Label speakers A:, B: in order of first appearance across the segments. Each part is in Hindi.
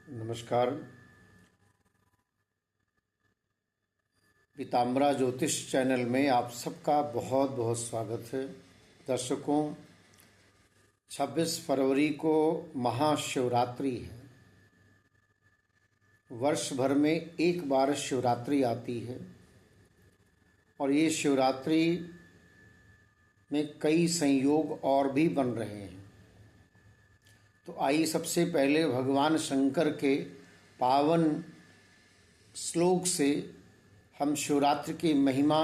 A: नमस्कार। पीताम्बरा ज्योतिष चैनल में आप सबका बहुत बहुत स्वागत है। दर्शकों, 26 फरवरी को महाशिवरात्रि है। वर्ष भर में एक बार शिवरात्रि आती है और ये शिवरात्रि में कई संयोग और भी बन रहे हैं। तो आइए सबसे पहले भगवान शंकर के पावन श्लोक से हम शिवरात्रि की महिमा,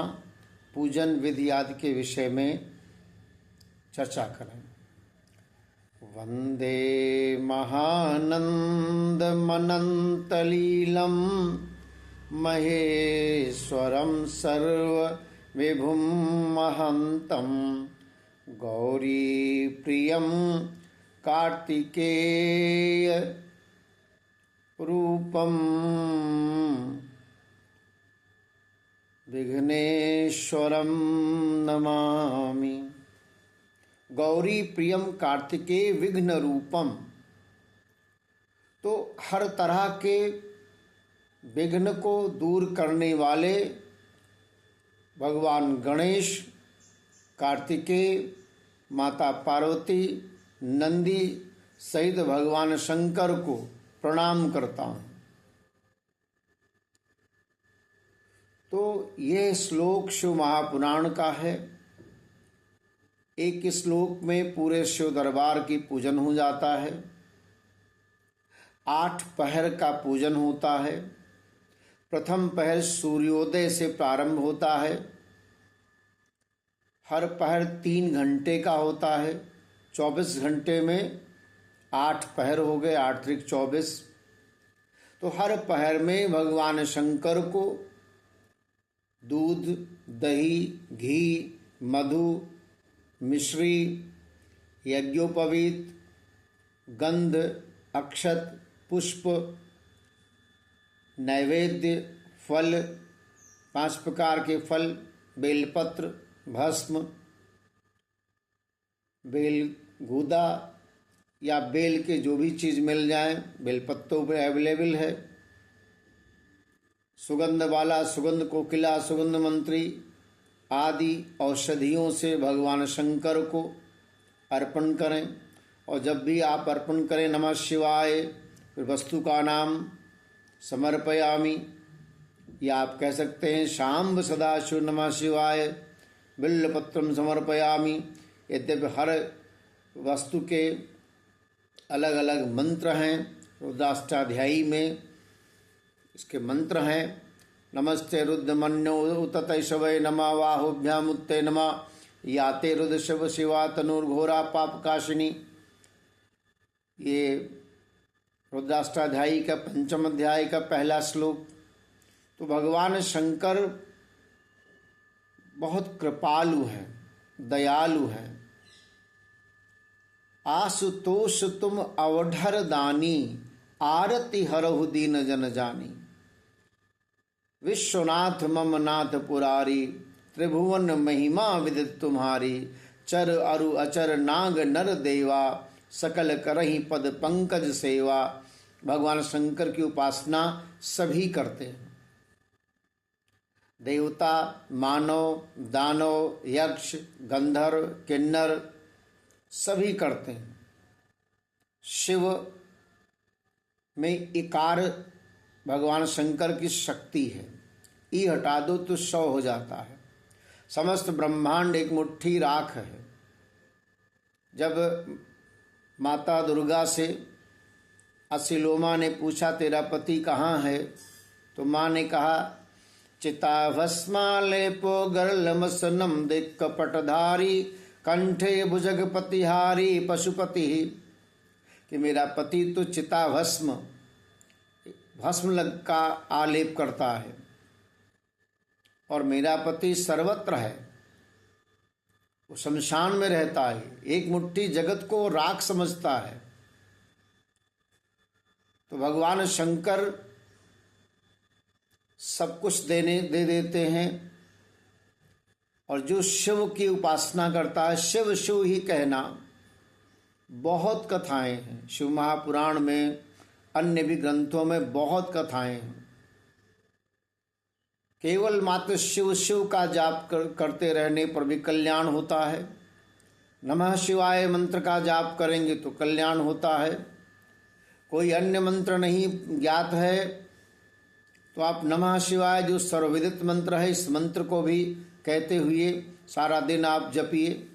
A: पूजन विधि आदि के विषय में चर्चा करें। वंदे महानंदमनंतलीलं महेश्वरं सर्वविभुं महन्तं गौरीप्रियं कार्तिकेय रूपम विघ्नेश्वरम नमामि। गौरी प्रियम कार्तिकेय विघ्न रूपम, तो हर तरह के विघ्न को दूर करने वाले भगवान गणेश, कार्तिकेय, माता पार्वती, नंदी सहित भगवान शंकर को प्रणाम करता हूँ। तो यह श्लोक शिव महापुराण का है। एक श्लोक में पूरे शिव दरबार की पूजन हो जाता है। 8 पहर का पूजन होता है। प्रथम पहर सूर्योदय से प्रारंभ होता है। हर पहर 3 घंटे का होता है। 24 घंटे में 8 पहर हो गए, 8 त्रिक 24। तो हर पहर में भगवान शंकर को दूध, दही, घी, मधु, मिश्री, यज्ञोपवीत, गंध, अक्षत, पुष्प, नैवेद्य, फल, 5 प्रकार के फल, बेलपत्र, भस्म, बेल गूदा या बेल के जो भी चीज़ मिल जाए, बेलपत्तों पे अवेलेबल है। सुगंध वाला, सुगंध कोकिला, सुगंध मंत्री आदि औषधियों से भगवान शंकर को अर्पण करें। और जब भी आप अर्पण करें नमः शिवाय, फिर वस्तु का नाम समर्पयामि, या आप कह सकते हैं शाम्ब सदाशिव नमः शिवाय बिल्वपत्रम समर्पयामि। यद्यपि हर वस्तु के अलग अलग मंत्र हैं। रुद्राष्टाध्यायी में इसके मंत्र हैं। नमस्ते रुद्रमन्यो उततैषवै नमः वाहुभ्यामुत्ते नमः याते रुद्र शिव शिवा तनुर्घोरा पापकाशिनी। ये रुद्राष्टाध्यायी का 5वां अध्याय का पहला श्लोक। तो भगवान शंकर बहुत कृपालु हैं, दयालु हैं। आशुतोष तुम अवधर दानी, आरति हरहु दीन जन जानी। विश्वनाथ मम नाथ पुरारी, त्रिभुवन महिमा विदित तुम्हारी। चर अरु अचर नाग नर देवा, सकल करहि पद पंकज सेवा। भगवान शंकर की उपासना सभी करते हैं। देवता, मानव, दानव, यक्ष, गंधर्व, किन्नर सभी करते हैं। शिव में इकार भगवान शंकर की शक्ति है। ई हटा दो तो 100 हो जाता है। समस्त ब्रह्मांड एक मुट्ठी राख है। जब माता दुर्गा से असिलोमा ने पूछा तेरा पति कहाँ है, तो माँ ने कहा चिताभस्मालेपो गर्लमसनम दिक् कपटधारी, कंठे भुजगपतिहारी पशुपति। कि मेरा पति तो चिताभस्म, भस्म लग का आलेप करता है, और मेरा पति सर्वत्र है, वो शमशान में रहता है, एक मुट्ठी जगत को राख समझता है। तो भगवान शंकर सब कुछ दे देते हैं। और जो शिव की उपासना करता है, शिव शिव ही कहना, बहुत कथाएं हैं शिव महापुराण में। अन्य भी ग्रंथों में बहुत कथाएं हैं। केवल मात्र शिव शिव का जाप करते रहने पर भी कल्याण होता है। नमः शिवाय मंत्र का जाप करेंगे तो कल्याण होता है। कोई अन्य मंत्र नहीं ज्ञात है तो आप नमः शिवाय जो सर्वविदित मंत्र है, इस मंत्र को भी कहते हुए सारा दिन आप जपिए।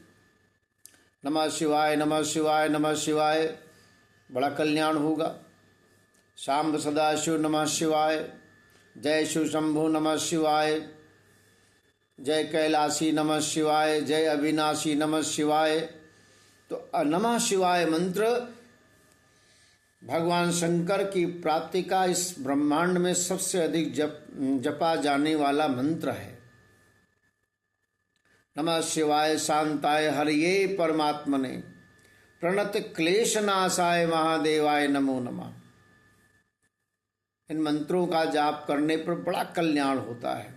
A: नमः शिवाय नमः शिवाय नमः शिवाय, बड़ा कल्याण होगा। शाम्ब सदाशिव नमः शिवाय, जय शिव शंभु नमः शिवाय, जय कैलाशी नमः शिवाय, जय अविनाशी नमः शिवाय। तो नमः शिवाय मंत्र भगवान शंकर की प्राप्ति का इस ब्रह्मांड में सबसे अधिक जपा जाने वाला मंत्र है। नमः शिवाय शांताय हरिये परमात्मने, प्रणत क्लेश नाशाय महादेवाय नमो नमः। इन मंत्रों का जाप करने पर बड़ा कल्याण होता है।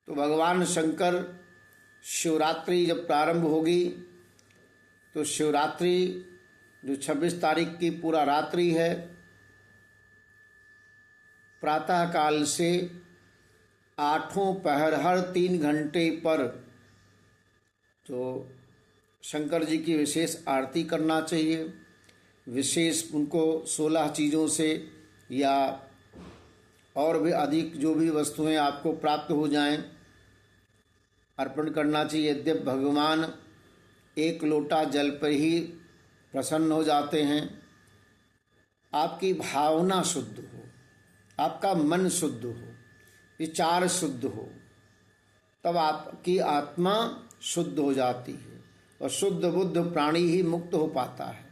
A: तो भगवान शंकर शिवरात्रि जब प्रारंभ होगी तो शिवरात्रि जो 26 तारीख की पूरा रात्रि है, प्रातः काल से 8 पहर हर 3 घंटे पर तो शंकर जी की विशेष आरती करना चाहिए। विशेष उनको 16 चीज़ों से या और भी अधिक जो भी वस्तुएं आपको प्राप्त हो जाएं अर्पण करना चाहिए। यद्यपि भगवान 1 लोटा जल पर ही प्रसन्न हो जाते हैं, आपकी भावना शुद्ध हो, आपका मन शुद्ध हो, विचार शुद्ध हो, तब आपकी आत्मा शुद्ध हो जाती है और शुद्ध बुद्ध प्राणी ही मुक्त हो पाता है।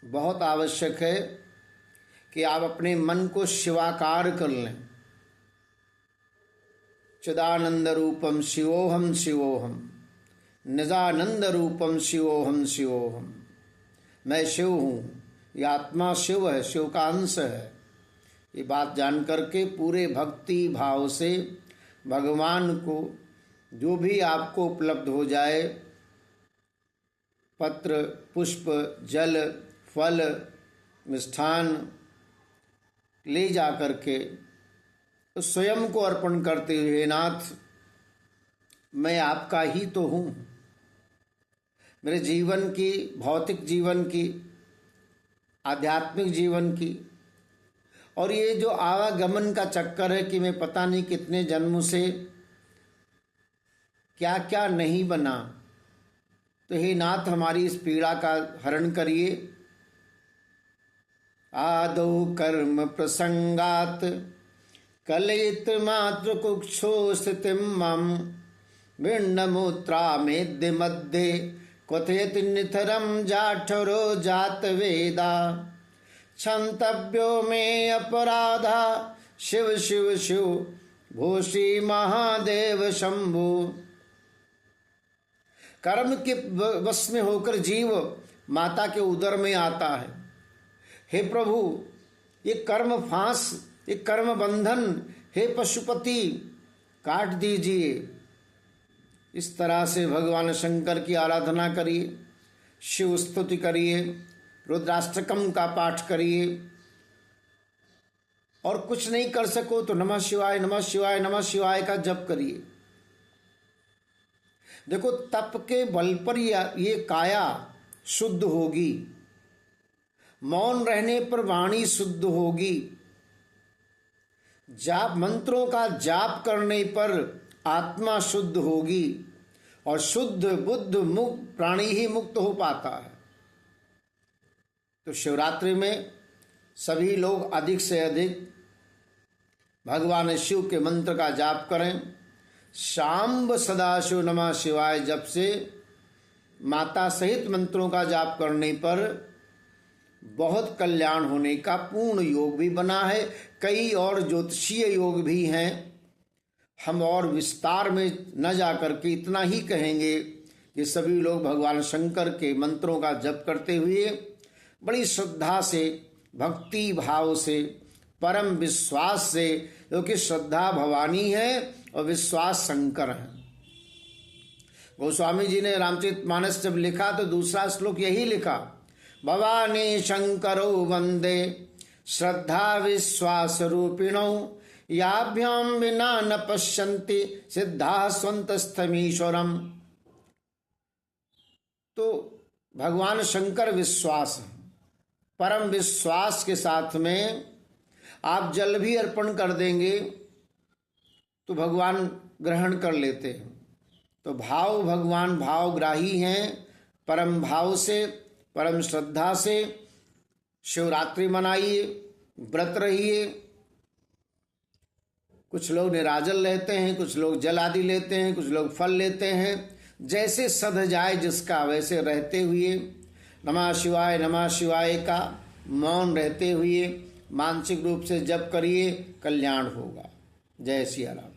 A: बहुत आवश्यक है कि आप अपने मन को शिवाकार कर लें। चिदानंद रूपम शिवोहम शिवोहम, निजानंद रूपम शिवोहम शिवोहम। मैं शिव हूँ, ये आत्मा शिव है, शिव का अंश है। ये बात जान करके पूरे भक्ति भाव से भगवान को जो भी आपको उपलब्ध हो जाए, पत्र पुष्प जल फल मिष्ठान ले जा करके तो स्वयं को अर्पण करते हुए, नाथ मैं आपका ही तो हूँ। मेरे जीवन की, भौतिक जीवन की, आध्यात्मिक जीवन की और ये जो आवागमन का चक्कर है कि मैं पता नहीं कितने जन्मों से क्या क्या नहीं बना, तो हे नाथ हमारी इस पीड़ा का हरण करिए। आदौ कर्म प्रसंगात कलयित मात्र कुक्षो स्थितिम मम भिन्नमूत्रा मेद्य मध्य कथयति निथरम जाठरो जात वेदा क्षंतव्यो में अपराधा शिव शिव शिव भूषी महादेव शंभु। कर्म के वश में होकर जीव माता के उदर में आता है। हे प्रभु, ये कर्म फांस, ये कर्म बंधन, हे पशुपति काट दीजिए। इस तरह से भगवान शंकर की आराधना करिए, शिव स्तुति करिए, रुद्राष्टकम का पाठ करिए और कुछ नहीं कर सको तो नमः शिवाय नमः शिवाय नमः शिवाय का जप करिए। देखो, तप के बल पर ये काया शुद्ध होगी, मौन रहने पर वाणी शुद्ध होगी, जाप मंत्रों का जाप करने पर आत्मा शुद्ध होगी और शुद्ध बुद्ध मुक्त प्राणी ही मुक्त हो पाता है। तो शिवरात्रि में सभी लोग अधिक से अधिक भगवान शिव के मंत्र का जाप करें। शाम्ब सदाशिव नमः शिवाय जप से माता सहित मंत्रों का जाप करने पर बहुत कल्याण होने का पूर्ण योग भी बना है। कई और ज्योतिषीय योग भी हैं। हम और विस्तार में न जाकर के इतना ही कहेंगे कि सभी लोग भगवान शंकर के मंत्रों का जप करते हुए बड़ी श्रद्धा से, भक्ति भाव से, परम विश्वास से, क्योंकि श्रद्धा भवानी है और विश्वास शंकर है। गोस्वामी जी ने रामचरितमानस जब लिखा तो दूसरा श्लोक यही लिखा, भवानी शंकरौ वंदे श्रद्धा विश्वास रूपिणौ याभ्याम विना न पश्यन्ति सिद्धा स्वन्तस्थमीश्वरम। तो भगवान शंकर विश्वास, परम विश्वास के साथ में आप जल भी अर्पण कर देंगे तो भगवान ग्रहण कर लेते हैं। तो भाव, भगवान भावग्राही हैं। परम भाव से, परम श्रद्धा से शिवरात्रि मनाइए, व्रत रहिए। कुछ लोग निराजल रहते हैं, कुछ लोग जल आदि लेते हैं, कुछ लोग फल लेते हैं। जैसे सध जाए जिसका वैसे रहते हुए नमः शिवाय का मौन रहते हुए मानसिक रूप से जप करिए, कल्याण होगा। जय सिया राम।